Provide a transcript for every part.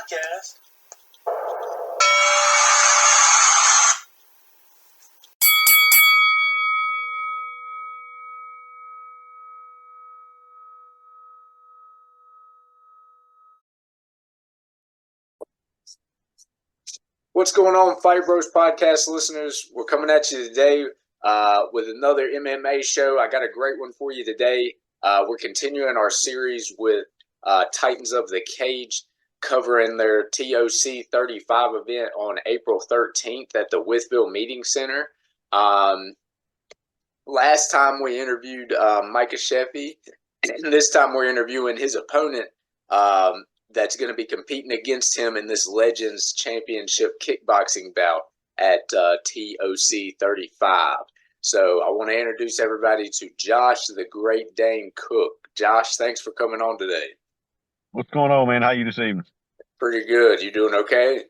podcast. What's going on, Fight Bros podcast listeners? We're coming at you today with another MMA show. I got a great one for you today. We're continuing our series with Titans of the Cage, covering their TOC 35 event on April 13th at the Wytheville Meeting Center. Last time we interviewed Micah Sheffy, and this time we're interviewing his opponent that's going to be competing against him in this Legends Championship Kickboxing Bout at TOC 35. So I want to introduce everybody to Josh, the Great Dane Cook. Josh, thanks for coming on today. What's going on, man? How you this evening? Pretty good. You doing okay?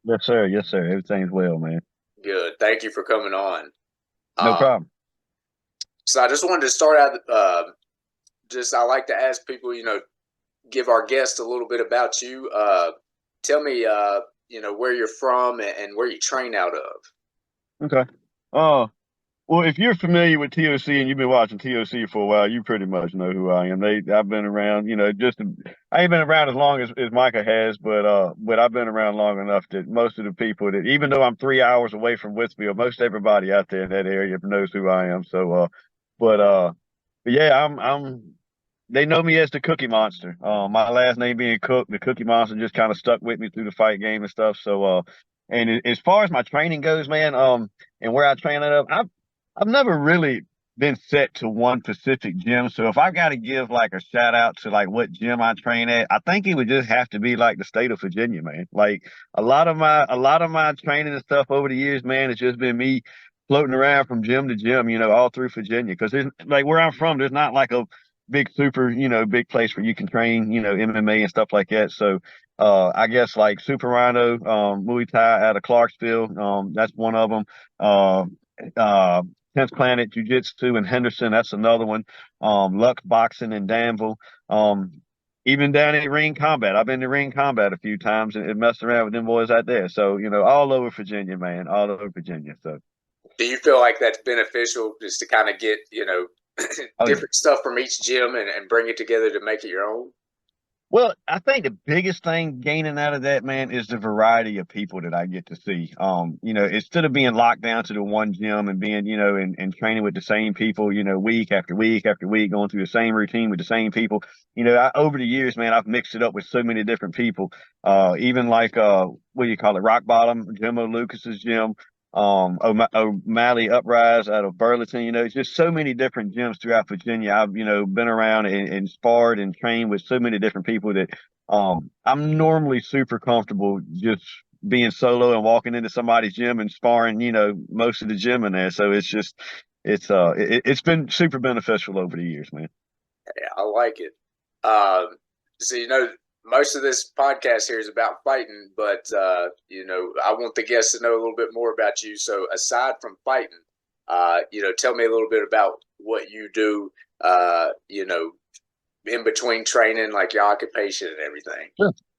Yes, sir. Yes, sir. Everything's well, man. Good. Thank you for coming on. No problem. So I just wanted to start out, I like to ask people, give our guests a little bit about you. Tell me, where you're from and where you train out of. Okay. Well, if you're familiar with TOC and you've been watching TOC for a while, you pretty much know who I am. I've been around, I ain't been around as long as Micah has, but I've been around long enough that most of the people that, even though I'm 3 hours away from Wytheville, most everybody out there in that area knows who I am. So, but yeah, they know me as the Cookie Monster. My last name being Cook, the Cookie Monster just kind of stuck with me through the fight game and stuff. So, and as far as my training goes, man, and where I train it up, I've never really been set to one specific gym. So if I got to give like a shout out to like what gym I train at, I think it would just have to be like the state of Virginia, man. Like a lot of my training and stuff over the years, man, it's just been me floating around from gym to gym, all through Virginia. Because like where I'm from, there's not like a big big place where you can train, MMA and stuff like that. So I guess like Super Rhino, Muay Thai out of Clarksville, that's one of them. 10th Planet Jiu-Jitsu in Henderson, that's another one. Lux Boxing in Danville. Even down at Ring Combat. I've been to Ring Combat a few times and messed around with them boys out there. So, all over Virginia, man, all over Virginia. So, do you feel like that's beneficial just to kind of get, different stuff from each gym and bring it together to make it your own? Well, I think the biggest thing gaining out of that, man, is the variety of people that I get to see. Instead of being locked down to the one gym and being, and training with the same people, week after week after week, going through the same routine with the same people. Over the years, man, I've mixed it up with so many different people. Even like, what do you call it? Rock Bottom, Jim O'Lucas's gym. O'Malley Uprise out of Burlington, it's just so many different gyms throughout Virginia. I've, been around and sparred and trained with so many different people that I'm normally super comfortable just being solo and walking into somebody's gym and sparring, most of the gym in there. So it's been super beneficial over the years, man. Yeah, I like it. So, most of this podcast here is about fighting, but, I want the guests to know a little bit more about you. So aside from fighting, tell me a little bit about what you do, in between training, like your occupation and everything.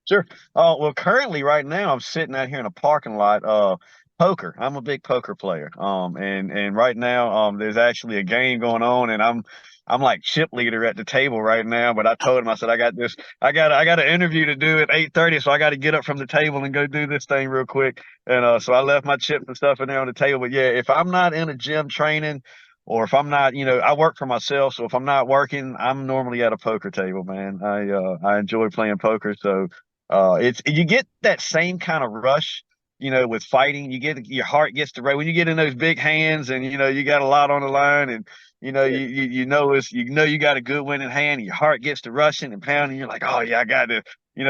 Sure. Well, currently right now I'm sitting out here in a parking lot, poker. I'm a big poker player. And right now, there's actually a game going on and I'm like chip leader at the table right now, but I told him, I said, I got an interview to do at 8:30. So I got to get up from the table and go do this thing real quick. And, so I left my chips and stuff in there on the table. But yeah, if I'm not in a gym training or if I'm not, I work for myself. So if I'm not working, I'm normally at a poker table, man. I enjoy playing poker. So, you get that same kind of rush, with fighting. Your heart gets to race when you get in those big hands and, you got a lot on the line and, you got a good winning hand and your heart gets to rushing and pounding. You're like, oh yeah, I got to,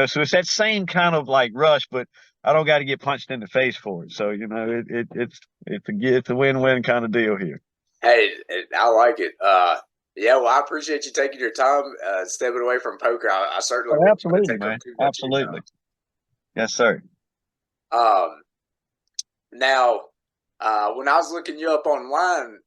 so it's that same kind of like rush, but I don't got to get punched in the face for it. So, it's a win-win kind of deal here. Hey, I like it. Yeah, well, I appreciate you taking your time, stepping away from poker. I certainly won't absolutely, man. Absolutely. Yes, sir. Now, when I was looking you up online,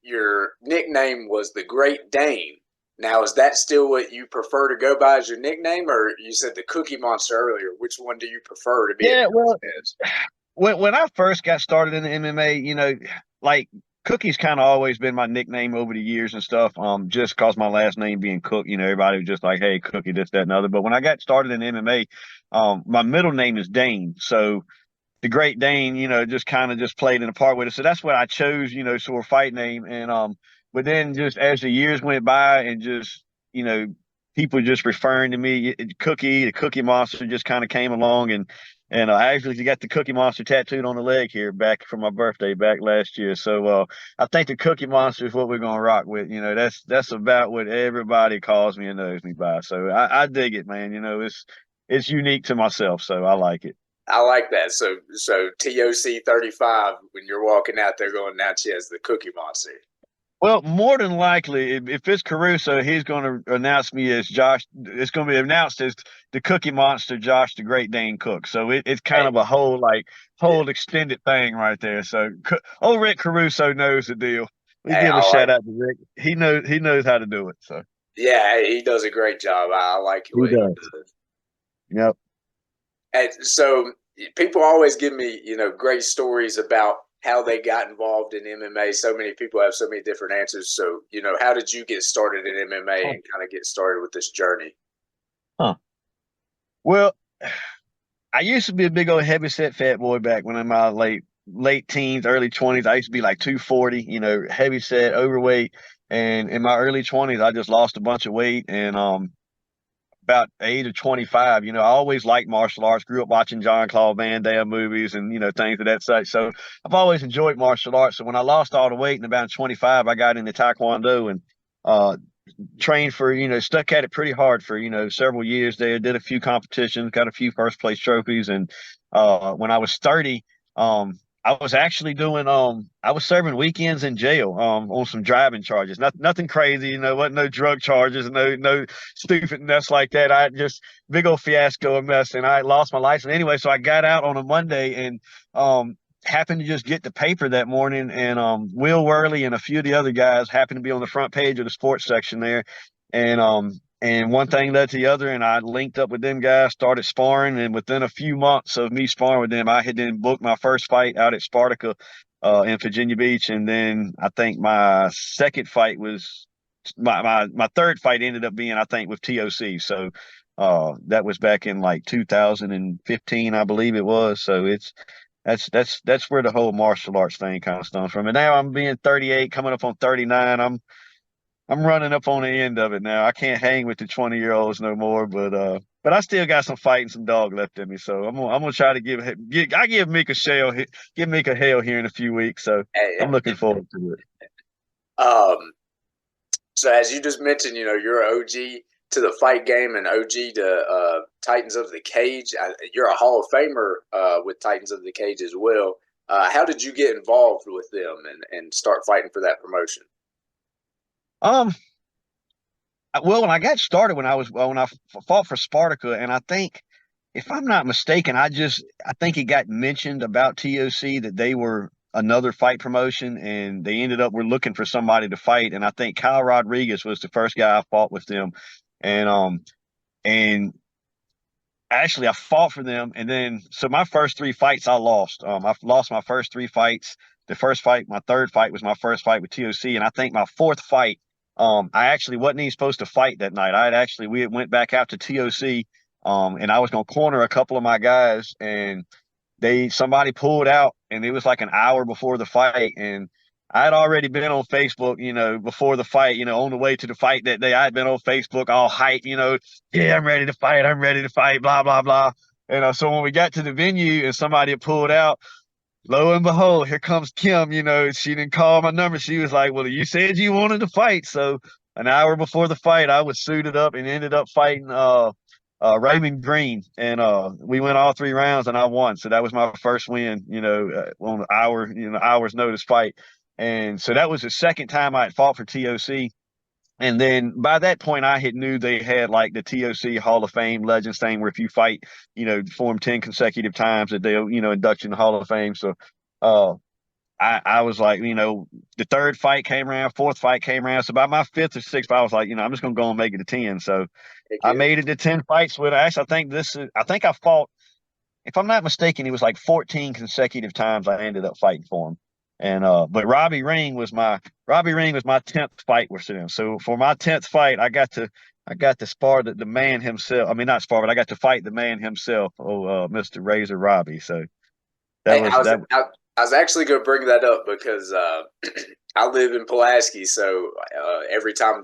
your nickname was the Great Dane. Now, is that still what you prefer to go by as your nickname, or you said the Cookie Monster earlier? Which one do you prefer to be Yeah, well, announced as? when I first got started in the MMA, like Cookie's kind of always been my nickname over the years and stuff. Just cause my last name being Cook, everybody was just like, "Hey, Cookie, this, that, and other." But when I got started in MMA, my middle name is Dane, so the Great Dane, just kind of just played in a part with it. So that's what I chose, sort of fight name. And but then just as the years went by and just, people just referring to me, Cookie, the Cookie Monster just kind of came along and I actually got the Cookie Monster tattooed on the leg here back for my birthday back last year. So I think the Cookie Monster is what we're gonna rock with. That's about what everybody calls me and knows me by. So I dig it, man. It's unique to myself, so I like it. I like that. So TOC 35, when you're walking out there going, now she has the Cookie Monster. Well, more than likely, if it's Caruso, he's going to announce me as Josh. It's going to be announced as the Cookie Monster, Josh, the Great Dane Cook. So it's kind Hey, of a whole yeah, extended thing right there. So old Rick Caruso knows the deal. We hey, give I a like. shout out to Rick. He knows how to do it. So Yeah, he does a great job. I like he what he does. does. Yep. And so people always give me, great stories about how they got involved in MMA. So many people have so many different answers. So, how did you get started in MMA Huh. and kind of get started with this journey? Huh. Well, I used to be a big old heavy set fat boy back when I'm in my late teens, early 20s. I used to be like 240, heavy set, overweight. And in my early 20s, I just lost a bunch of weight. And about the age of 25, I always liked martial arts, grew up watching John Claude Van Damme movies and, things of that such. So I've always enjoyed martial arts. So when I lost all the weight in about 25, I got into Taekwondo and uh, trained for, stuck at it pretty hard for, several years there, did a few competitions, got a few first place trophies. And when I was 30, I was actually doing I was serving weekends in jail on some driving charges. Nothing crazy, wasn't no drug charges, no stupidness like that. I just big old fiasco and mess and I lost my license anyway. So I got out on a Monday and happened to just get the paper that morning and Will Worley and a few of the other guys happened to be on the front page of the sports section there. And one thing led to the other, and I linked up with them guys, started sparring, and within a few months of me sparring with them, I had then booked my first fight out at Spartica in Virginia Beach, and then I think my second fight was my third fight ended up being I think with TOC. So that was back in like 2015, I believe it was. So that's where the whole martial arts thing kind of stems from. And now I'm being 38, coming up on 39. I'm running up on the end of it now. I can't hang with the 20-year-olds no more, but I still got some fight and some dog left in me. So I'm gonna try to give Mika hell here in a few weeks. So Hey, I'm looking forward to it. um, so as you just mentioned, you're an OG to the fight game and OG to Titans of the Cage. You're a Hall of Famer with Titans of the Cage as well. How did you get involved with them and start fighting for that promotion? Um, well, when I got started, when I fought for Spartica, and I think if I'm not mistaken, I think it got mentioned about TOC that they were another fight promotion, and they ended up were looking for somebody to fight, and I think Kyle Rodriguez was the first guy I fought with them, and and actually I fought for them, and then so my first three fights I lost. I lost my first three fights. The first fight, my third fight was my first fight with TOC, and I think my fourth fight, I actually wasn't even supposed to fight that night. We had went back out to TOC, and I was gonna corner a couple of my guys, and somebody pulled out, and it was like an hour before the fight, and I had already been on Facebook, before the fight, on the way to the fight that day. I had been on Facebook all hype, yeah, I'm ready to fight. I'm ready to fight, blah, blah, blah. And so when we got to the venue and somebody had pulled out, lo and behold, here comes Kim. She didn't call my number. She was like, well, you said you wanted to fight. So an hour before the fight, I was suited up and ended up fighting Raymond Green. And we went all three rounds and I won. So that was my first win, on the hour's notice fight. And so that was the second time I had fought for TOC. And then by that point, I had knew they had like the TOC Hall of Fame Legends thing, where if you fight, for them 10 consecutive times, that they'll, induct you in the Hall of Fame. So uh, I was like, the third fight came around, fourth fight came around. So by my fifth or sixth fight, I was like, I'm just gonna go and make it to 10. So Heck I yeah. made it to 10 fights with Ash. I think I fought, if I'm not mistaken, it was like 14 consecutive times I ended up fighting for him. And but Robbie Ring was my 10th fight with him. So for my 10th fight, I got to spar the man himself. I mean, not spar, but I got to fight the man himself, Mr. Razor Robbie. So that Hey, was that. I was actually going to bring that up because I live in Pulaski, so every time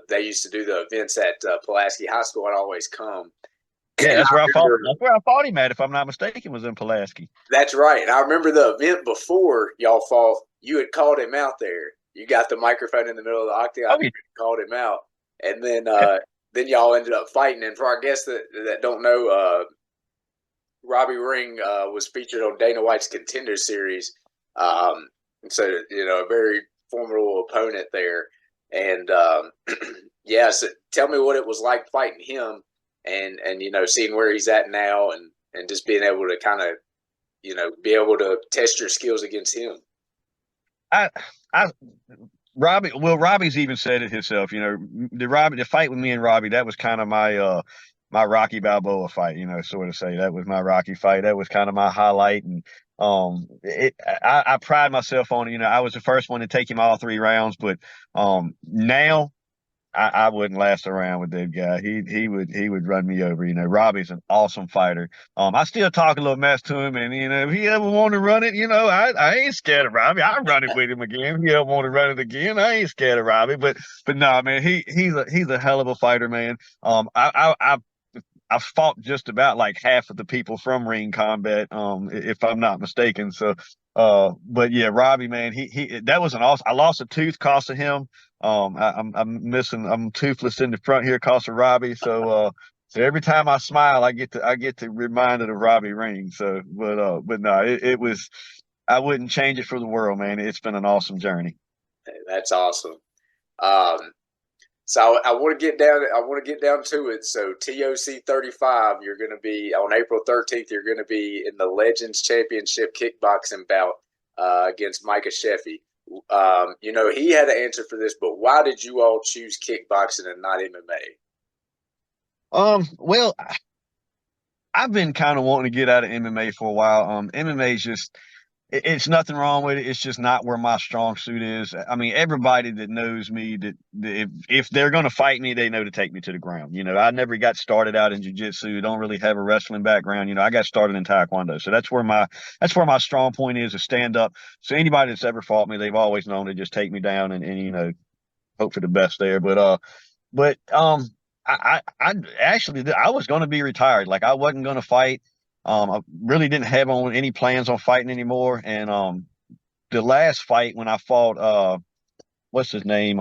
they used to do the events at Pulaski High School, I'd always come. Yeah, And that's I where I fought. remember That's where I fought him at, if I'm not mistaken, was in Pulaski. that's right. And I remember the event before y'all fought. You had called him out there. You got the microphone in the middle of the octagon. Oh And yeah, called him out, and then y'all ended up fighting. And for our guests that don't know, Robbie Ring was featured on Dana White's Contender Series. So a very formidable opponent there. And yeah, so tell me what it was like fighting him, and seeing where he's at now, and just being able to kind of be able to test your skills against him. I, I, Robbie's even said it himself. The fight with me and Robbie, that was kind of my Rocky Balboa fight. Sort of say that was my Rocky fight. That was kind of my highlight, and I pride myself on it. I was the first one to take him all 3 rounds, but now I wouldn't last around with that guy. He would run me over. Robbie's an awesome fighter. I still talk a little mess to him, and if he ever want to run it, I ain't scared of Robbie. I run it with him again. If he ever want to run it again, I ain't scared of Robbie. But no, man, he's a hell of a fighter, man. I've fought just about like half of the people from Ring Combat, if I'm not mistaken. So, but yeah, Robbie, man, he that was an awesome. I lost a tooth cost of him. I'm toothless in the front here, cost of Robbie. So every time I smile, I get to reminded of Robbie Ring. So, but no, it was. I wouldn't change it for the world, man. It's been an awesome journey. That's awesome. Um, So I want to get down. I want to get down to it. So TOC 35, you're going to be on April 13th. You're going to be in the Legends Championship Kickboxing Bout against Micah Sheffy. He had an answer for this, but why did you all choose kickboxing and not MMA? Well, I've been kind of wanting to get out of MMA for a while. MMA is just it's nothing wrong with it. It's just not where my strong suit is. I mean, everybody that knows me that if they're going to fight me, they know to take me to the ground. I never got started out in jiu-jitsu. Don't really have a wrestling background. I got started in taekwondo. So that's where my strong point is stand up. So anybody that's ever fought me, they've always known to just take me down and hope for the best there. But I actually I was going to be retired. Like I wasn't going to fight. I really didn't have on any plans on fighting anymore. And the last fight when I fought what's his name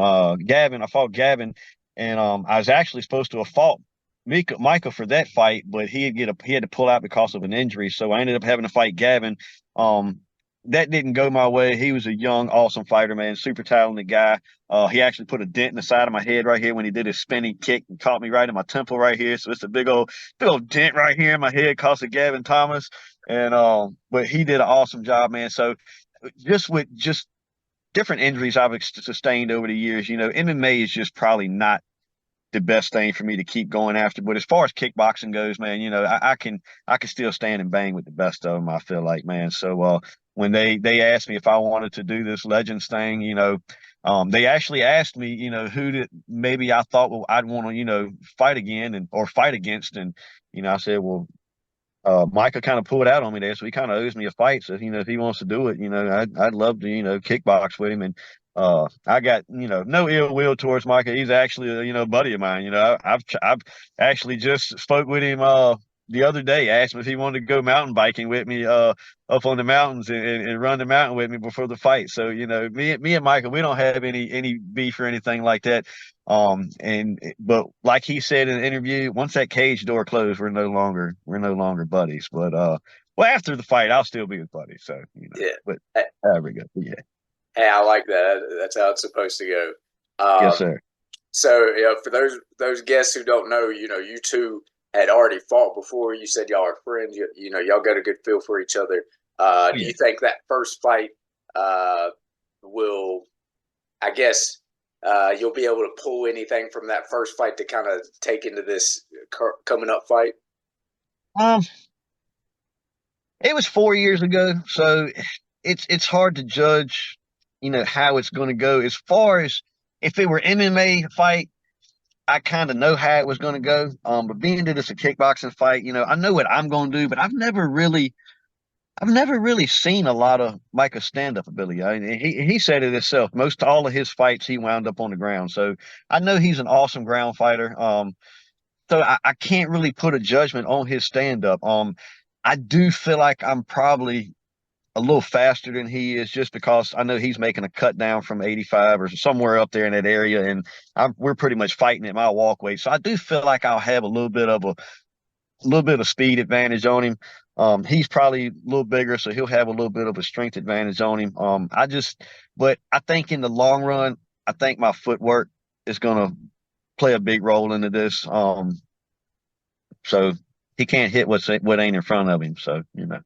Gavin, I fought Gavin, and I was actually supposed to have fought Michael for that fight, but he had to pull out because of an injury. So I ended up having to fight Gavin. Um, that didn't go my way. He was a young, awesome fighter, man, super talented guy. He actually put a dent in the side of my head right here when he did his spinning kick and caught me right in my temple right here. So it's a big old dent right here in my head, cost of Gavin Thomas. And but he did an awesome job, man. So just different injuries I've sustained over the years, MMA is just probably not the best thing for me to keep going after. But as far as kickboxing goes, man, I can still stand and bang with the best of them. I feel like, man. So when they asked me if I wanted to do this Legends thing, they actually asked me, who did maybe I thought, well, I'd want to, fight again or fight against, and I said, well, Micah kind of pulled out on me there, so he kind of owes me a fight. So if he wants to do it, I'd love to kickbox with him. And I got no ill will towards Micah. He's actually a buddy of mine. I've actually just spoke with him the other day. Asked him if he wanted to go mountain biking with me up on the mountains and run the mountain with me before the fight. So me and Micah, we don't have any beef or anything like that. But like he said in the interview, once that cage door closed, we're no longer buddies. But well, after the fight, I'll still be his buddy. So Yeah. but there we go. Yeah. Hey, I like that. That's how it's supposed to go. Yes, sir. So, for those guests who don't know, you two had already fought before. You said y'all are friends. Y'all got a good feel for each other. Do Yeah. you think that first fight will, I guess, you'll be able to pull anything from that first fight to kind of take into this coming up fight? Um, it was 4 years ago, so it's hard to judge, how it's going to go. As far as if it were MMA fight, I kind of know how it was going to go. But being that it's a kickboxing fight, I know what I'm going to do, but I've never really seen a lot of Micah's stand-up ability. I mean, he said it himself. Most all of his fights, he wound up on the ground. So I know he's an awesome ground fighter. So I can't really put a judgment on his stand-up. I do feel like I'm probably a little faster than he is, just because I know he's making a cut down from 85 or somewhere up there in that area, and we're pretty much fighting at my walkway. So I do feel like I'll have a little bit of speed advantage on him. He's probably a little bigger, so he'll have a little bit of a strength advantage on him. But I think in the long run, I think my footwork is gonna play a big role into this. So he can't hit what ain't in front of him. So if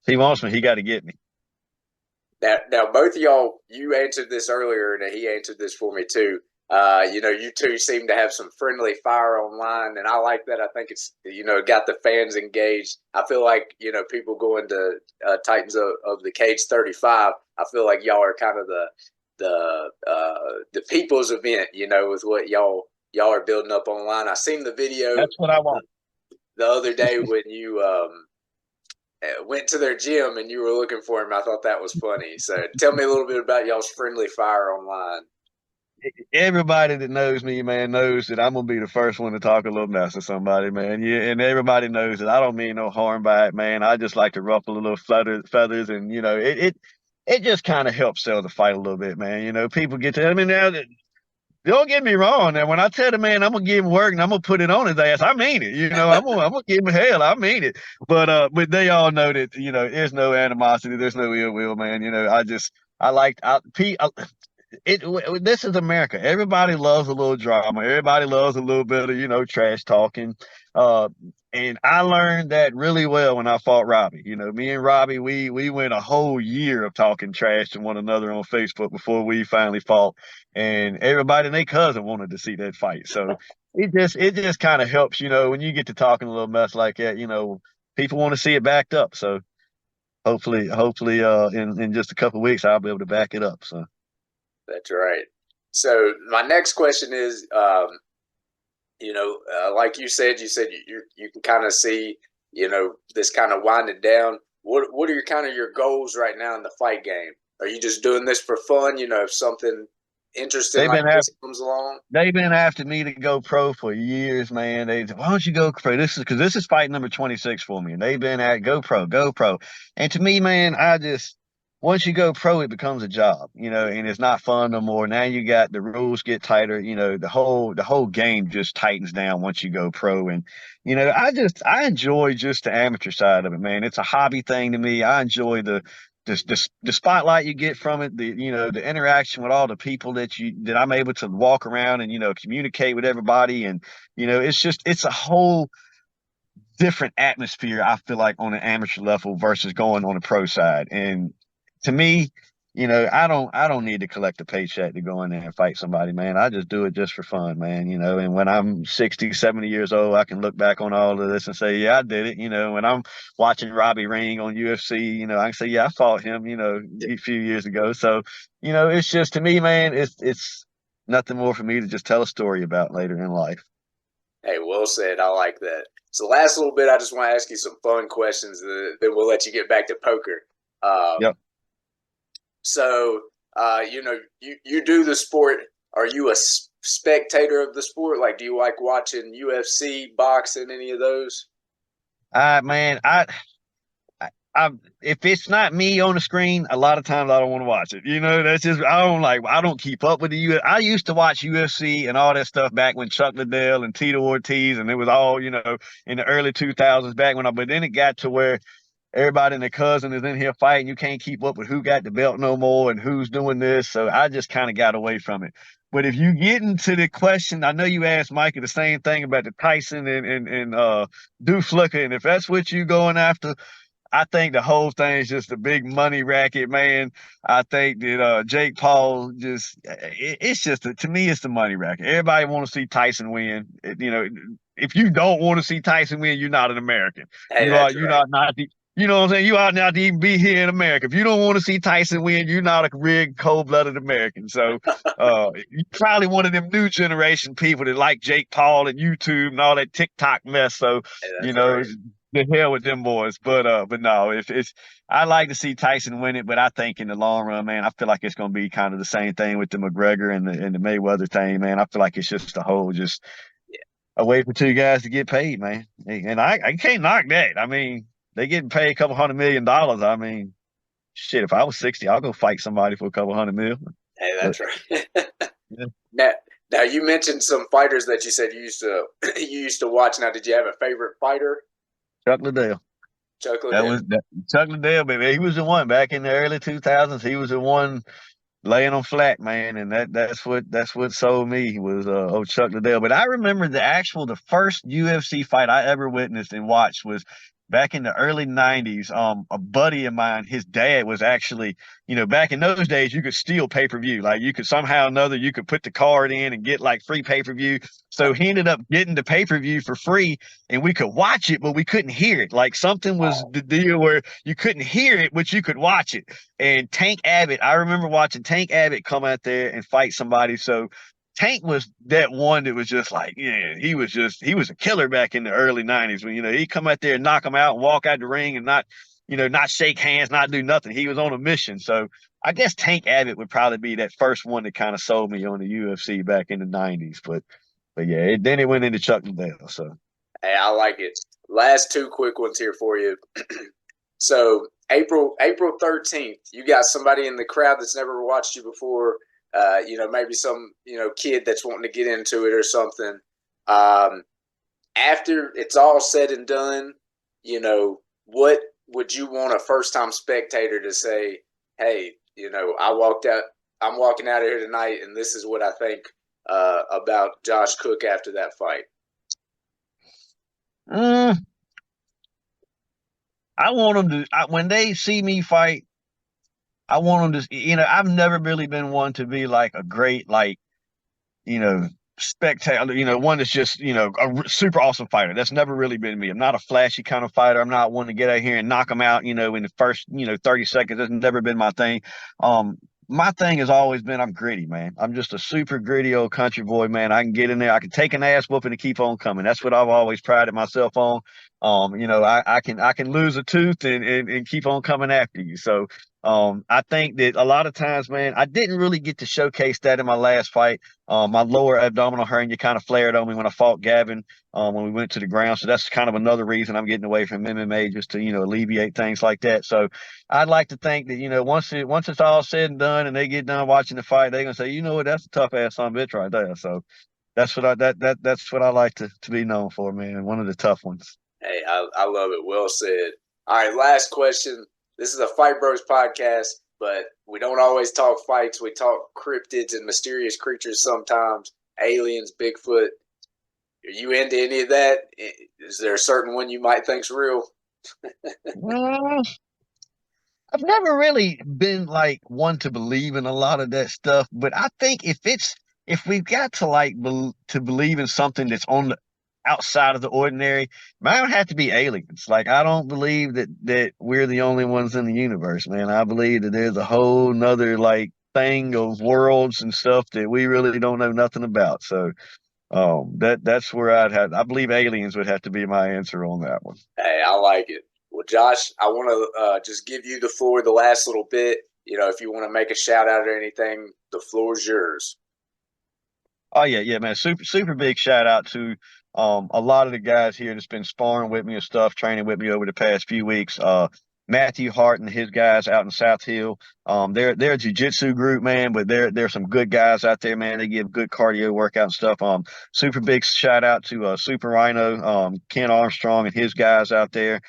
he wants me, he got to get me. Now, both of y'all, you answered this earlier, and he answered this for me too. You two seem to have some friendly fire online, and I like that. I think it's got the fans engaged. I feel like people going to Titans of the Cage 35. I feel like y'all are kind of the people's event, with what y'all are building up online. I seen the video. That's what I want. The other day when you went to their gym and you were looking for him. I thought that was funny. So tell me a little bit about y'all's friendly fire online. Everybody that knows me, man, knows that I'm gonna be the first one to talk a little mess to somebody, man. Yeah, and everybody knows that I don't mean no harm by it, man. I just like to ruffle a little feathers, and it just kind of helps sell the fight a little bit, man. People get to. I mean, now don't get me wrong. Now, when I tell the man I'm gonna give him work and I'm gonna put it on his ass, I mean it. I'm gonna give him hell. I mean it. But they all know that there's no animosity, there's no ill will, man. I like Pete. This is America. Everybody loves a little drama. Everybody loves a little bit of trash talking. Uh, and I learned that really well when I fought Robbie. Me and Robbie, we went a whole year of talking trash to one another on Facebook before we finally fought. And everybody and their cousin wanted to see that fight. So it just kind of helps, when you get to talking a little mess like that. People want to see it backed up. So hopefully, in just a couple of weeks, I'll be able to back it up. So. That's right. So my next question is, like you said you can kind of see, this kind of winding down. What are your goals right now in the fight game? Are you just doing this for fun? If something interesting like this comes along? They've been after me to go pro for years, man. Why don't you go pro? This is fight number 26 for me, and they've been at go pro, go pro. And to me, man, once you go pro, it becomes a job, and it's not fun no more. Now you got the rules get tighter, the whole game just tightens down once you go pro. And, I enjoy just the amateur side of it, man. It's a hobby thing to me. I enjoy the spotlight you get from it, the interaction with all the people that I'm able to walk around and, communicate with everybody. And, it's a whole different atmosphere, I feel like, on an amateur level versus going on the pro side. And to me, I don't need to collect a paycheck to go in there and fight somebody, man. I just do it just for fun, man. And when I'm 60, 70 years old, I can look back on all of this and say, yeah, I did it. When I'm watching Robbie Ring on UFC, I can say, yeah, I fought him, a few years ago. So, it's just, to me, man, it's nothing more for me to just tell a story about later in life. Hey, well said. I like that. So last little bit, I just want to ask you some fun questions, then we'll let you get back to poker. Yep. So, you do the sport. Are you a spectator of the sport? Like, do you like watching UFC, boxing, any of those? Man, if it's not me on the screen, a lot of times I don't want to watch it. That's just, I don't keep up with the UFC. I used to watch UFC and all that stuff back when Chuck Liddell and Tito Ortiz, and it was all, in the early 2000s back but then it got to where everybody and their cousin is in here fighting. You can't keep up with who got the belt no more and who's doing this. So I just kind of got away from it. But if you get into the question, I know you asked Micah the same thing about the Tyson and Du Flicker, and if that's what you going after, I think the whole thing is just a big money racket, man. I think that Jake Paul it's just to me it's the money racket. Everybody want to see Tyson win. If you don't want to see Tyson win, you're not an American. Hey, that's You're right. not you know what I'm saying? You ought not to even be here in America. If you don't want to see Tyson win, you're not a rigged, cold-blooded American. So you probably one of them new generation people that like Jake Paul and YouTube and all that TikTok mess. So, Hey, you that's know, right. the hell with them boys. But no, if it's I like to see Tyson win it, but I think in the long run, man, I feel like it's gonna be kind of the same thing with the McGregor and the Mayweather thing, man. I feel like it's just a whole just Yeah. a way for two guys to get paid, man. And I can't knock that. I mean, they getting paid a couple $100 million. I mean, shit, if I was 60, I'll go fight somebody for a couple hundred mil. Hey, But that's right. yeah, Now, now you mentioned some fighters that you said you used to you used to watch. Now, did you have a favorite fighter? Chuck Liddell. Chuck That Liddell. was that, Chuck Liddell, baby. He was the one back in the early 2000s. He was the one laying them flat, man, and that's what sold me was old Chuck Liddell. But I remember the first UFC fight I ever witnessed and watched was back in the early '90s. A buddy of mine, his dad was actually, back in those days, you could steal pay-per-view. Like you could somehow or another, you could put the card in and get like free pay-per-view. So he ended up getting the pay-per-view for free, and we could watch it, but we couldn't hear it. Like something was Oh, the deal where you couldn't hear it, but you could watch it. And Tank Abbott, I remember watching Tank Abbott come out there and fight somebody. So Tank was that one that was just like, yeah, he was a killer back in the early '90s when he come out there and knock him out and walk out the ring and not shake hands, not do nothing. He was on a mission. So I guess Tank Abbott would probably be that first one that kind of sold me on the UFC back in the '90s. But yeah, then it went into Chuck Liddell. So hey, I like it. Last two quick ones here for you. So April 13th, you got somebody in the crowd that's never watched you before. Maybe some kid that's wanting to get into it or something. Um, After it's all said and done, what would you want a first time spectator to say? Hey, I'm walking out of here tonight, and this is what I think about Josh Cook after that fight. mm, I want them when they see me fight, I want them to, I've never really been one to be like a great, like, you know, spectacular, one that's just, super awesome fighter. That's never really been me. I'm not a flashy kind of fighter. I'm not one to get out here and knock them out, in the first, 30 seconds. That's never been my thing. My thing has always been I'm gritty, man. I'm just a super gritty old country boy, man. I can get in there. I can take an ass whooping and keep on coming. That's what I've always prided myself on. I can lose a tooth and keep on coming after you. So I think that a lot of times, man, I didn't really get to showcase that in my last fight. My lower abdominal hernia kind of flared on me when I fought Gavin when we went to the ground. So that's kind of another reason I'm getting away from MMA just to, alleviate things like that. So I'd like to think that, once it's all said and done and they get done watching the fight, they're gonna say, you know what, that's a tough ass son of a bitch right there. So that's what I like to be known for, man. One of the tough ones. Hey, I love it. Well said. All right, last question. This is a Fight Bros podcast, but we don't always talk fights. We talk cryptids and mysterious creatures sometimes, aliens, Bigfoot. Are you into any of that? Is there a certain one you might think's real? Mm, I've never really been like one to believe in a lot of that stuff, but I think if we've got to to believe in something that's on the outside of the ordinary, mine would have to be aliens. Like I don't believe that we're the only ones in the universe, man. I believe that there's a whole nother like thing of worlds and stuff that we really don't know nothing about. So that's where I believe aliens would have to be my answer on that one. Hey, I like it. Well, Josh, I want to just give you the floor the last little bit. If you want to make a shout out or anything, the floor's yours. Oh yeah, man. Super big shout out to a lot of the guys here that's been sparring with me and stuff, training with me over the past few weeks. Matthew Hart and his guys out in South Hill. They're a jiu-jitsu group, man, but they're some good guys out there, man. They give good cardio workout and stuff. Super big shout out to Super Rhino, Ken Armstrong and his guys out there.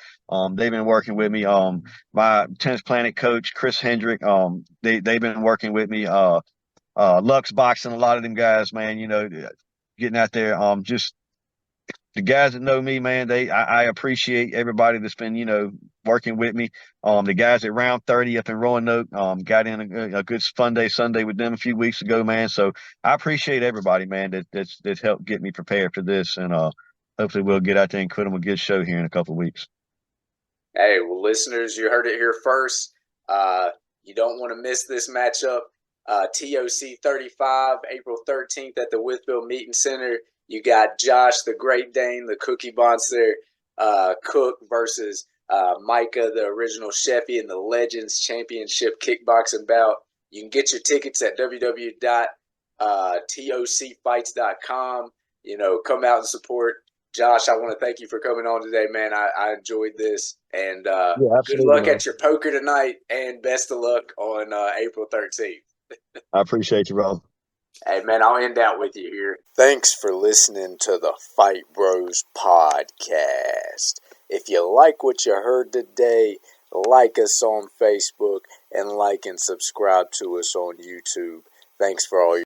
They've been working with me. My Tennis Planet coach, Chris Hendrick, they've been working with me. Lux Boxing, a lot of them guys, man, getting out there, just the guys that know me, man, I appreciate everybody that's been, working with me. The guys at Round 30 up in Roanoke, got in a good fun day Sunday with them a few weeks ago, man. So I appreciate everybody, man, that's helped get me prepared for this, and hopefully we'll get out there and put them a good show here in a couple of weeks. Hey, well, listeners, you heard it here first. You don't want to miss this matchup. TOC 35, April 13th at the Wytheville Meeting Center. You got Josh, the Great Dane, the Cookie Monster, Cook versus Micah, the original Sheffy, in the Legends Championship Kickboxing Bout. You can get your tickets at www.tocfights.com. Come out and support. Josh, I want to thank you for coming on today, man. I enjoyed this, and Yeah, good absolutely, luck man. at your poker tonight, and best of luck on April 13th. I appreciate you, Rob. Hey, man, I'll end out with you here. Thanks for listening to the Fight Bros podcast. If you like what you heard today, like us on Facebook and like and subscribe to us on YouTube. Thanks for all your